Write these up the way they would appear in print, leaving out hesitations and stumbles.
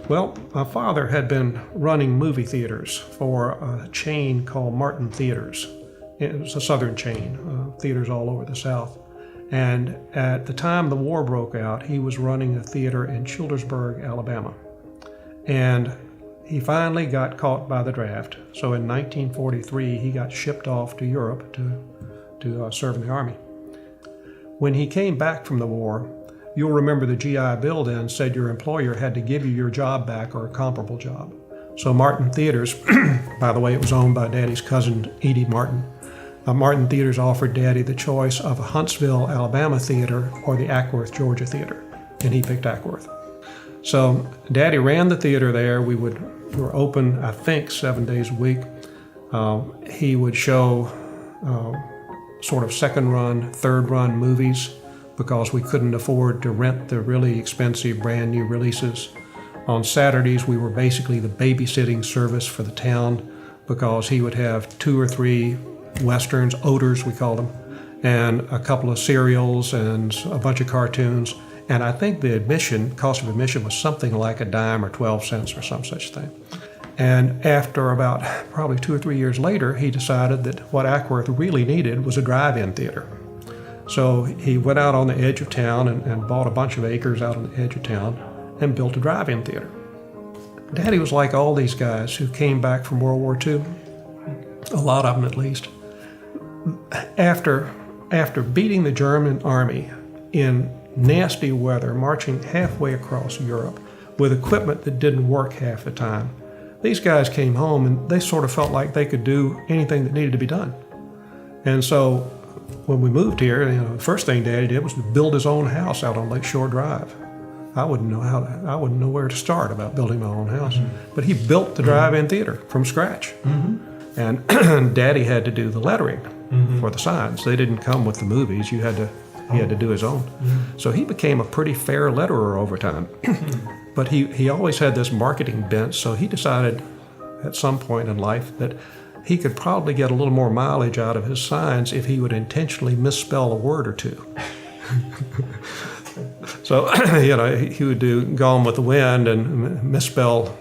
Well, my father had been running movie theaters for a chain called Martin Theaters. It was a southern chain, theaters all over the South. And at the time the war broke out, he was running a theater in Childersburg, Alabama. And he finally got caught by the draft. So in 1943, he got shipped off to Europe to serve in the Army. When he came back from the war, you'll remember the GI Bill then said your employer had to give you your job back or a comparable job. So Martin Theaters, by the way, it was owned by Daddy's cousin, Edie Martin. Martin Theaters offered Daddy the choice of a Huntsville, Alabama theater or the Ackworth, Georgia theater, and he picked Ackworth. So Daddy ran the theater there. We were open, I think, 7 days a week. He would show sort of second run, third run movies because we couldn't afford to rent the really expensive brand new releases. On Saturdays, we were basically the babysitting service for the town because he would have 2 or 3 westerns, odors we called them, and a couple of serials and a bunch of cartoons. And I think the cost of admission was something like a dime or 12 cents or some such thing. And after about probably 2 or 3 years later, he decided that what Ackworth really needed was a drive-in theater. So he went out on the edge of town and bought a bunch of acres out on the edge of town and built a drive-in theater. Daddy was like all these guys who came back from World War II, a lot of them at least. After beating the German army in nasty weather, marching halfway across Europe with equipment that didn't work half the time, these guys came home and they sort of felt like they could do anything that needed to be done. And so when we moved here, the first thing Daddy did was to build his own house out on Lakeshore Drive. I wouldn't know where to start about building my own house. Mm-hmm. But he built the drive-in theater from scratch. Mm-hmm. And Daddy had to do the lettering for the signs. They didn't come with the movies. He had to do his own. Mm-hmm. So he became a pretty fair letterer over time. But he always had this marketing bent, so he decided at some point in life that he could probably get a little more mileage out of his signs if he would intentionally misspell a word or two. So, he would do Gone with the Wind and misspell.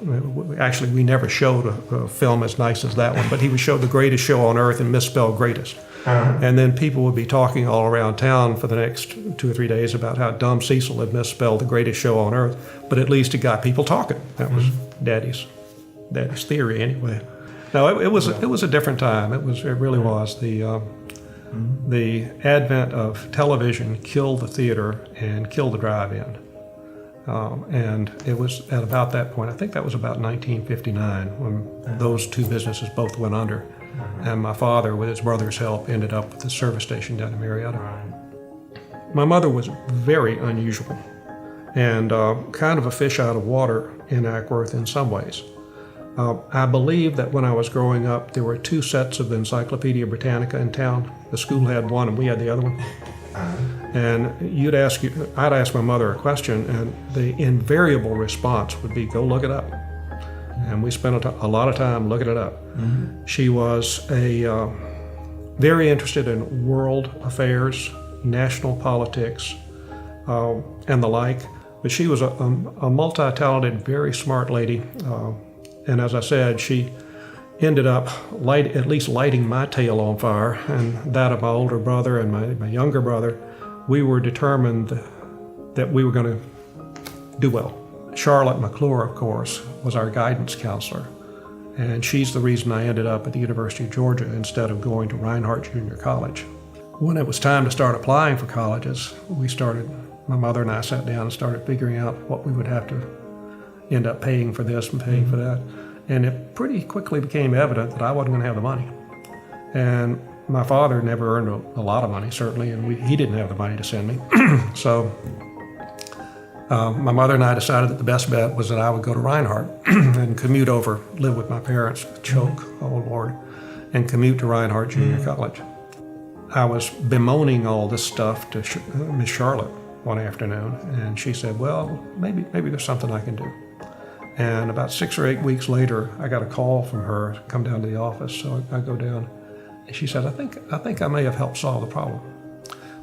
Actually, we never showed a film as nice as that one, but he would show The Greatest Show on Earth and misspell greatest. Uh-huh. And then people would be talking all around town for the next 2 or 3 days about how dumb Cecil had misspelled The Greatest Show on Earth, but at least it got people talking. That was Daddy's theory anyway. No, it was a different time. It really was. The advent of television killed the theater and killed the drive-in. And it was at about that point, I think that was about 1959, when those two businesses both went under. And my father, with his brother's help, ended up at the service station down in Marietta. My mother was very unusual and kind of a fish out of water in Ackworth in some ways. I believe that when I was growing up, there were 2 sets of the Encyclopedia Britannica in town. The school had one and we had the other one. And I'd ask my mother a question, and the invariable response would be, go look it up. And we spent a lot of time looking it up. Mm-hmm. She was very interested in world affairs, national politics, and the like. But she was a multi-talented, very smart lady. And as I said, she ended up at least lighting my tail on fire and that of my older brother and my younger brother. We were determined that we were going to do well. Charlotte McClure, of course, was our guidance counselor. And she's the reason I ended up at the University of Georgia instead of going to Reinhardt Junior College. When it was time to start applying for colleges, my mother and I sat down and started figuring out what we would have to end up paying for this and paying for that. And it pretty quickly became evident that I wasn't going to have the money. And my father never earned a lot of money, certainly, and he didn't have the money to send me. So my mother and I decided that the best bet was that I would go to Reinhardt and commute over, live with my parents, choke, oh Lord, and commute to Reinhardt Junior College. I was bemoaning all this stuff to Miss Charlotte one afternoon, and she said, well, maybe there's something I can do. And about 6 or 8 weeks later, I got a call from her to come down to the office. So I go down, and she said, I think I may have helped solve the problem.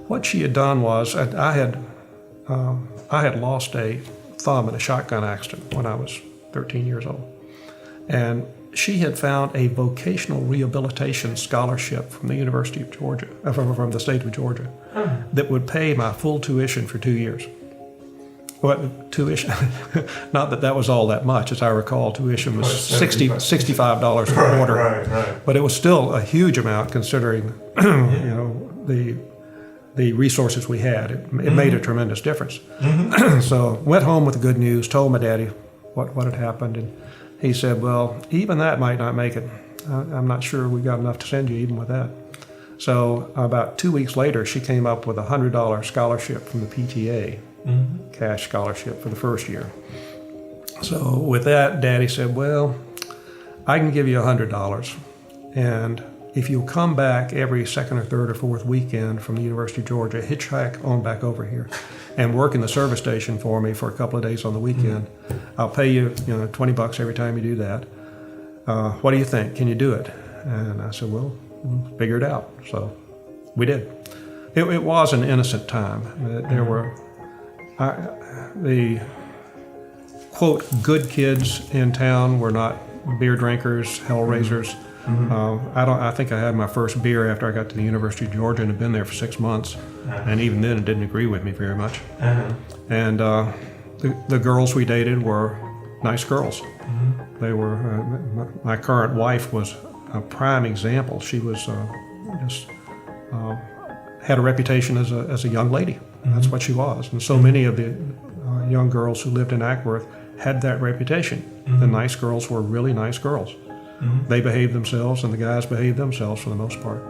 What she had done was, I had lost a thumb in a shotgun accident when I was 13 years old. And she had found a vocational rehabilitation scholarship from the University of Georgia, from the state of Georgia, that would pay my full tuition for 2 years. Well, tuition, not that that was all that much. As I recall, tuition was $65 a quarter. Right. But it was still a huge amount considering, the resources we had. It made a tremendous difference. So went home with the good news, told my daddy what had happened, and he said, well, even that might not make it. I'm not sure we got enough to send you even with that. So about 2 weeks later, she came up with a $100 scholarship from the PTA, cash scholarship for the first year. So with that, Daddy said, well, I can give you $100, and if you'll come back every second or third or fourth weekend from the University of Georgia, hitchhike on back over here and work in the service station for me for a couple of days on the weekend, I'll pay you, $20 every time you do that. What do you think? Can you do it? And I said, well, we'll figure it out. So we did. It was an innocent time. There were the, quote, good kids in town were not beer drinkers, hell raisers. I think I had my first beer after I got to the University of Georgia and had been there for 6 months, and even then it didn't agree with me very much. And the girls we dated were nice girls. They were. My current wife was a prime example. She was had a reputation as a young lady. That's what she was, and so many of the young girls who lived in Ackworth had that reputation. The nice girls were really nice girls. They behaved themselves, and the guys behaved themselves for the most part.